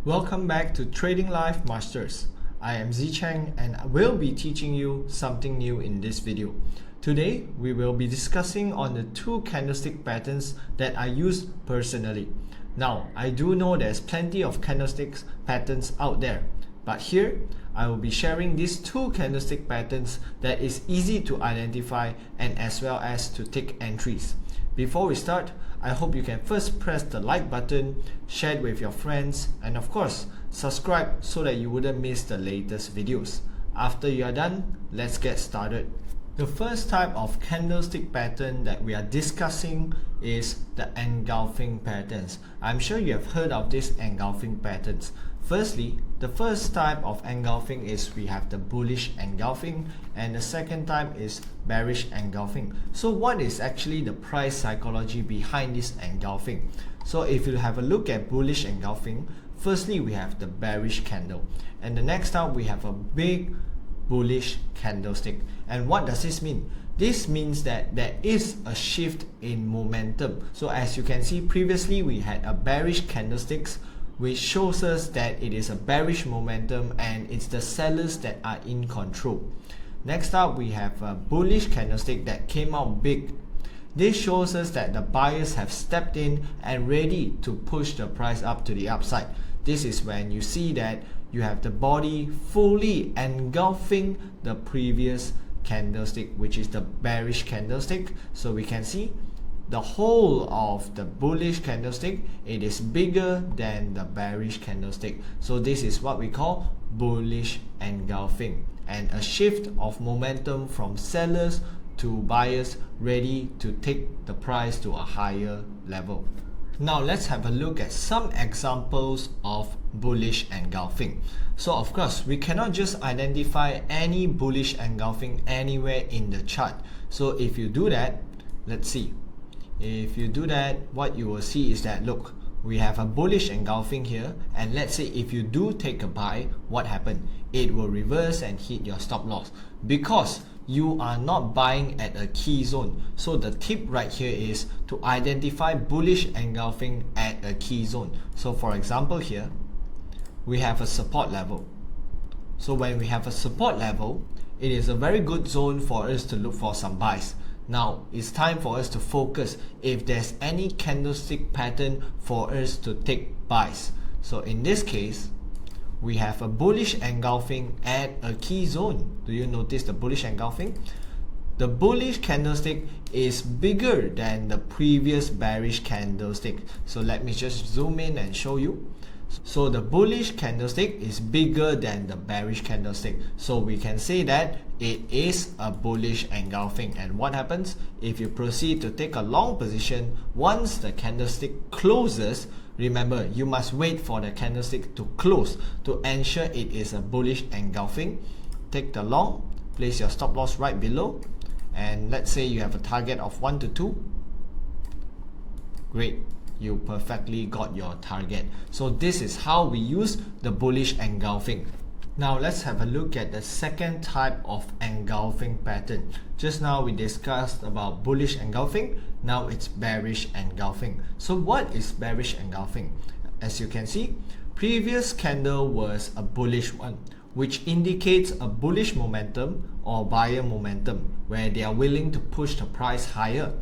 Welcome back to Trading Life Masters. I am Z Cheng and I will be teaching you something new in this video. Today we will be discussing on the two candlestick patterns that I use personally. Now I do know there's plenty of candlesticks patterns out there, but here I will be sharing these two candlestick patterns that is easy to identify and as well as to take entries. Before we start, I hope you can first press the like button, share it with your friends, and of course, subscribe so that you wouldn't miss the latest videos. After you are done, let's get started. The first type of candlestick pattern that we are discussing is the engulfing patterns. I'm sure you have heard of these engulfing patterns. Firstly, the first type of engulfing is we have the bullish engulfing, and the second type is bearish engulfing. So what is actually the price psychology behind this engulfing? So if you have a look at bullish engulfing, firstly we have the bearish candle, and the next up we have a big bullish candlestick. And what does this mean? This means that there is a shift in momentum. So as you can see, previously we had a bearish candlesticks, which shows us that it is a bearish momentum and it's the sellers that are in control. Next up we have a bullish candlestick that came out big. This shows us that the buyers have stepped in and ready to push the price up to the upside. This is when you see that you have the body fully engulfing the previous candlestick, which is the bearish candlestick. So we can see the whole of the bullish candlestick, it is bigger than the bearish candlestick. So this is what we call bullish engulfing, and a shift of momentum from sellers to buyers ready to take the price to a higher level. Now let's have a look at some examples of bullish engulfing. So of course we cannot just identify any bullish engulfing anywhere in the chart. So if you do that, let's see. If you do that, what you will see is that, look, we have a bullish engulfing here, and let's say if you do take a buy, what happened? It will reverse and hit your stop loss because you are not buying at a key zone. So the tip right here is to identify bullish engulfing at a key zone. So for example here, we have a support level. So when we have a support level, it is a very good zone for us to look for some buys. Now it's time for us to focus if there's any candlestick pattern for us to take buys. So in this case, we have a bullish engulfing at a key zone. Do you notice the bullish engulfing? The bullish candlestick is bigger than the previous bearish candlestick. So let me just zoom in and show you. So the bullish candlestick is bigger than the bearish candlestick. So we can say that it is a bullish engulfing. And what happens if you proceed to take a long position? Once the candlestick closes, remember, you must wait for the candlestick to close to ensure it is a bullish engulfing. Take the long, place your stop loss right below, and let's say you have a target of 1 to 2. Great. You perfectly got your target. So this is how we use the bullish engulfing. Now let's have a look at the second type of engulfing pattern. Just now we discussed about bullish engulfing. Now it's bearish engulfing. So what is bearish engulfing? As you can see, previous candle was a bullish one, which indicates a bullish momentum or buyer momentum where they are willing to push the price higher.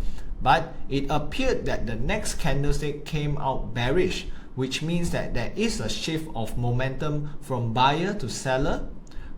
But it appeared that the next candlestick came out bearish, which means that there is a shift of momentum from buyer to seller,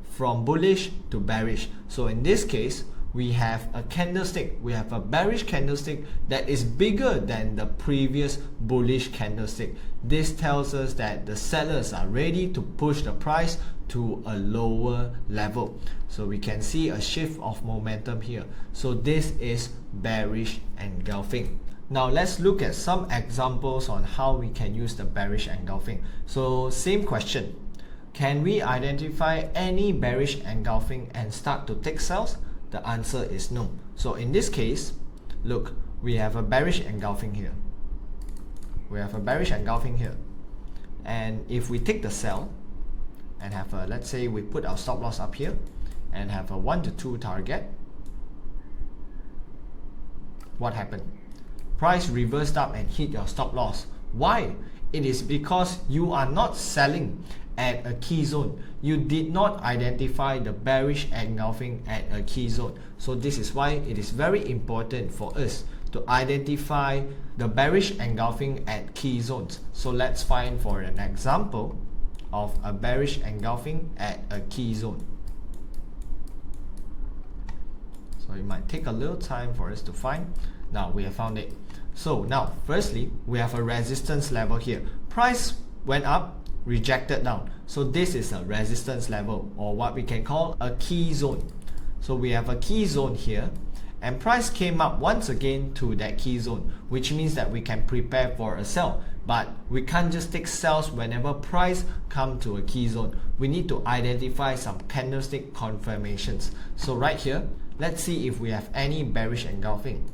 from bullish to bearish. So in this case, we have a candlestick, we have a bearish candlestick that is bigger than the previous bullish candlestick. This tells us that the sellers are ready to push the price to a lower level. So we can see a shift of momentum here. So this is bearish engulfing. Now let's look at some examples on how we can use the bearish engulfing. So same question. Can we identify any bearish engulfing and start to take sells? The answer is no. So in this case, look, we have a bearish engulfing here. We have a bearish engulfing here. And if we take the sell and have a, let's say we put our stop loss up here and have a 1 to 2 target, what happened? Price reversed up and hit your stop loss. Why? It is because you are not selling at a key zone. You did not identify the bearish engulfing at a key zone. So this is why it is very important for us to identify the bearish engulfing at key zones. So let's find for an example of a bearish engulfing at a key zone. So it might take a little time for us to find. Now we have found it. So now firstly, we have a resistance level here. Price went up, rejected down. So this is a resistance level, or what we can call a key zone. So we have a key zone here, and price came up once again to that key zone, which means that we can prepare for a sell. But we can't just take sells whenever price come to a key zone. We need to identify some candlestick confirmations. So right here, let's see if we have any bearish engulfing.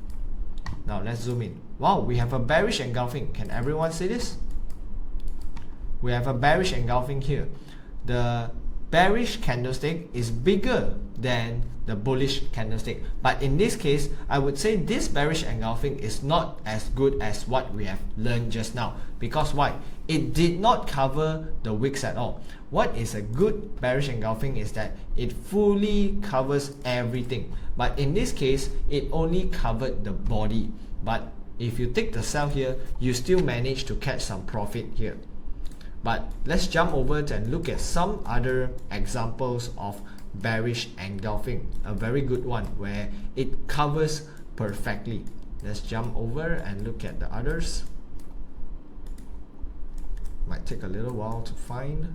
Now let's zoom in. Wow, we have a bearish engulfing. Can everyone see this? We have a bearish engulfing here. The bearish candlestick is bigger than the bullish candlestick, but in this case I would say this bearish engulfing is not as good as what we have learned just now. Because why? It did not cover the wicks at all. What is a good bearish engulfing is that it fully covers everything, but in this case it only covered the body. But if you take the sell here, you still manage to catch some profit here. But let's jump over and look at some other examples of bearish engulfing, a very good one where it covers perfectly. Let's jump over and look at the others. Might take a little while to find,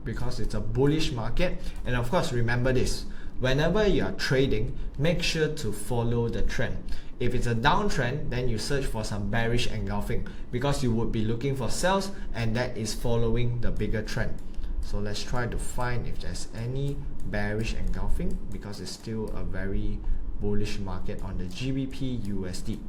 because it's a bullish market. And of course, remember this: whenever you are trading, make sure to follow the trend. If it's a downtrend, then you search for some bearish engulfing, because you would be looking for sells, and that is following the bigger trend. So let's try to find if there's any bearish engulfing, because it's still a very bullish market on the GBP USD.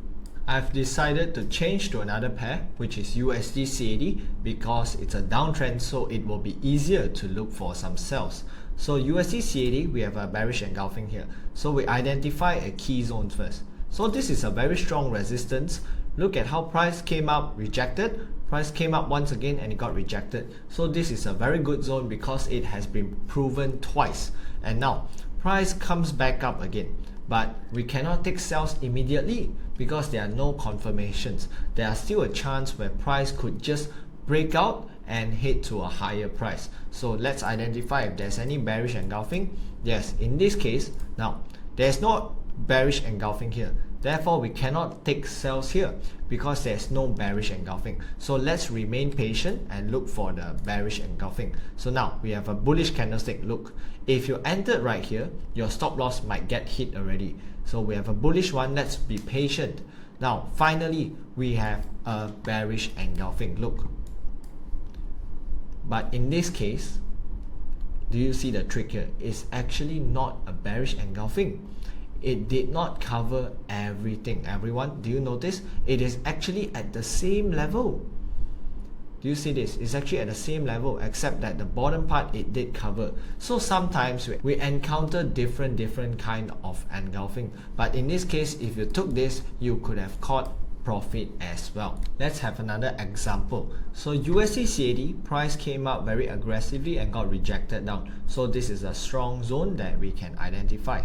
I've decided to change to another pair, which is USD CAD, because it's a downtrend, so it will be easier to look for some sells. So USD CAD, we have a bearish engulfing here. So we identify a key zone first. So this is a very strong resistance. Look at how price came up, rejected. Price came up once again and it got rejected. So this is a very good zone because it has been proven twice. And now price comes back up again. But we cannot take sells immediately because there are no confirmations. There are still a chance where price could just break out and head to a higher price. So let's identify if there's any bearish engulfing. Yes, in this case, now there's no bearish engulfing here, therefore we cannot take sells here because there's no bearish engulfing. So let's remain patient and look for the bearish engulfing. So now we have a bullish candlestick. Look, if you entered right here, your stop loss might get hit already. So we have a bullish one. Let's be patient. Now finally we have a bearish engulfing. Look, but in this case, do you see the trick here? It's actually not a bearish engulfing. It did not cover everything. Everyone, do you notice? It is actually at the same level. Do you see this? It's actually at the same level, except that the bottom part it did cover. So sometimes we encounter different kind of engulfing. But in this case, if you took this, you could have caught profit as well. Let's have another example. So USD CAD price came up very aggressively and got rejected down. So this is a strong zone that we can identify.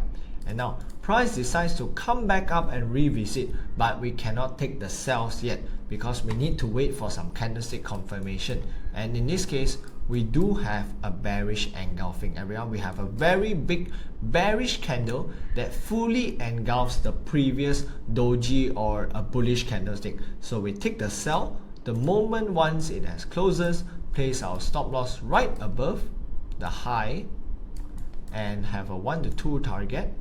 And now price decides to come back up and revisit, but we cannot take the sells yet because we need to wait for some candlestick confirmation. And in this case, we do have a bearish engulfing. Everyone, we have a very big bearish candle that fully engulfs the previous doji or a bullish candlestick. So we take the sell. The moment once it has closes, place our stop loss right above the high and have a 1 to 2 target.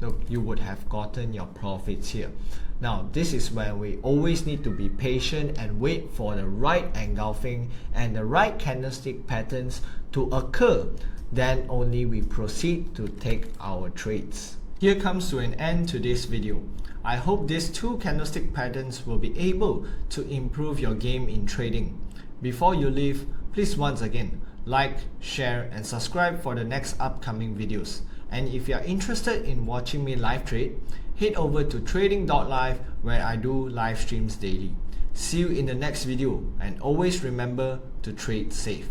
Look, you would have gotten your profits here. Now this is where we always need to be patient and wait for the right engulfing and the right candlestick patterns to occur. Then only we proceed to take our trades. Here comes to an end to this video. I hope these two candlestick patterns will be able to improve your game in trading. Before you leave, please once again like, share and subscribe for the next upcoming videos. And if you are interested in watching me live trade, head over to trading.live where I do live streams daily. See you in the next video, and always remember to trade safe.